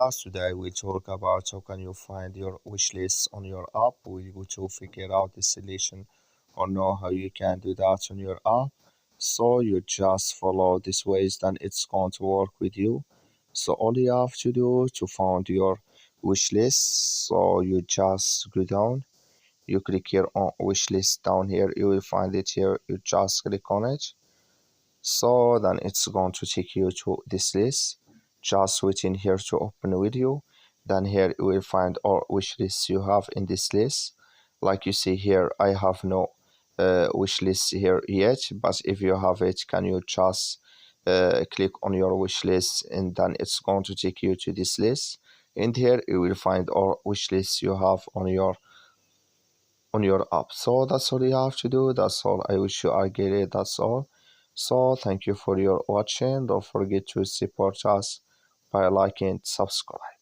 Today we talk about how can you find your wish list on your app. We go to figure out the solution or know how you can do that on your app. So you just follow these ways, then it's going to work with you. So all you have to do to find your wish list. So you just go down, you click here on wish list down here. You will find it here. You just click on it. So then it's going to take you to this list. Just wait in here to open with you. Then here you will find all wish lists you have in this list. Like you see here, I have no wish list here yet, but if you have it, can you just click on your wish list, and then it's going to take you to this list. And here you will find all wish lists you have on your app. So that's all you have to do. That's all. I wish you are get it. That's all. So thank you for your watching. Don't forget to support us by liking, subscribe.